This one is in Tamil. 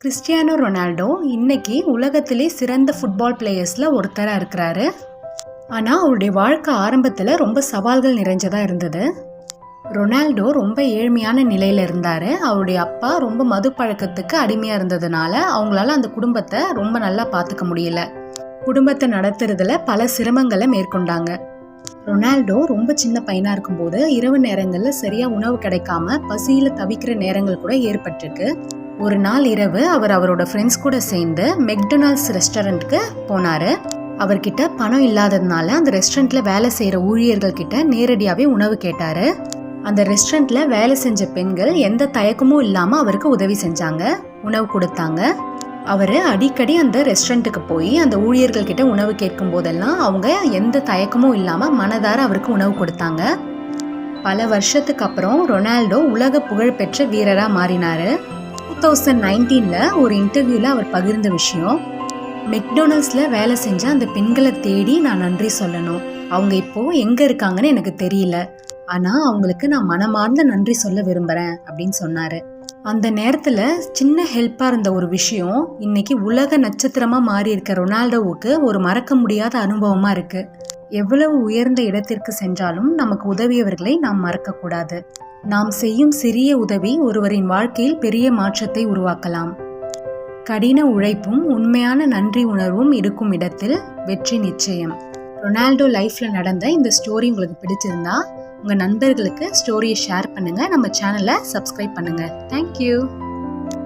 கிறிஸ்டியானோ ரொனால்டோ இன்னைக்கு உலகத்திலே சிறந்த ஃபுட்பால் பிளேயர்ஸில் ஒருத்தராக இருக்கிறாரு. ஆனால் அவருடைய வாழ்க்கை ஆரம்பத்தில் ரொம்ப சவால்கள் நிறைஞ்சதாக இருந்தது. ரொனால்டோ ரொம்ப ஏழ்மையான நிலையில் இருந்தார். அவருடைய அப்பா ரொம்ப மது பழக்கத்துக்கு அடிமையாக இருந்ததுனால அவங்களால அந்த குடும்பத்தை ரொம்ப நல்லா பார்த்துக்க முடியல. குடும்பத்தை நடத்துறதுல பல சிரமங்களை மேற்கொண்டாங்க. ரொனால்டோ ரொம்ப சின்ன பையனாக இருக்கும்போது இரவு நேரங்களில் சரியாக உணவு கிடைக்காம பசியில் தவிக்கிற நேரங்கள் கூட ஏற்பட்டிருக்கு. ஒரு நாள் இரவு அவர் அவரோட ஃப்ரெண்ட்ஸ் கூட சேர்ந்து மெக்டொனால்ட்ஸ் ரெஸ்டாரண்ட்டுக்கு போனார். அவர்கிட்ட பணம் இல்லாததுனால அந்த ரெஸ்டாரண்ட்டில் வேலை செய்கிற ஊழியர்கள் கிட்ட நேரடியாகவே உணவு கேட்டார். அந்த ரெஸ்டாரண்ட்டில் வேலை செஞ்ச பெண்கள் எந்த தயக்கமும் இல்லாமல் அவருக்கு உதவி செஞ்சாங்க, உணவு கொடுத்தாங்க. அவர் அடிக்கடி அந்த ரெஸ்டாரண்ட்டுக்கு போய் அந்த ஊழியர்கள் கிட்ட உணவு கேட்கும் போதெல்லாம் அவங்க எந்த தயக்கமும் இல்லாமல் மனதார அவருக்கு உணவு கொடுத்தாங்க. பல வருஷத்துக்கு அப்புறம் ரொனால்டோ உலக புகழ்பெற்ற வீரராக மாறினார். 2019 ஒரு இன்டர்வியூவில் அவர் பகிர்ந்த விஷயம், மெக்டொனால்ட்ஸில் வேலை செஞ்ச அந்த பெண்களை தேடி நான் நன்றி சொல்லணும். அவங்க இப்போது எங்கே இருக்காங்கன்னு எனக்கு தெரியல, ஆனால் அவங்களுக்கு நான் மனமார்ந்த நன்றி சொல்ல விரும்புகிறேன் அப்படின்னு சொன்னார். அந்த நேரத்தில் சின்ன ஹெல்ப்பாக இருந்த ஒரு விஷயம் இன்னைக்கு உலக நட்சத்திரமாக மாறி இருக்க ரொனால்டோவுக்கு ஒரு மறக்க முடியாத அனுபவமாக இருக்குது. எவ்வளவு உயர்ந்த இடத்திற்கு சென்றாலும் நமக்கு உதவியவர்களை நாம் மறக்கக்கூடாது. நாம் செய்யும் சிறிய உதவி ஒருவரின் வாழ்க்கையில் பெரிய மாற்றத்தை உருவாக்கலாம். கடின உழைப்பும் உண்மையான நன்றி உணர்வும் இருக்கும் இடத்தில் வெற்றி நிச்சயம். ரொனால்டோ லைஃப்பில் நடந்த இந்த ஸ்டோரி உங்களுக்கு பிடிச்சிருந்தா உங்கள் நண்பர்களுக்கு ஸ்டோரியை ஷேர் பண்ணுங்கள். நம்ம சேனலை சப்ஸ்கிரைப் பண்ணுங்கள். தேங்க்யூ.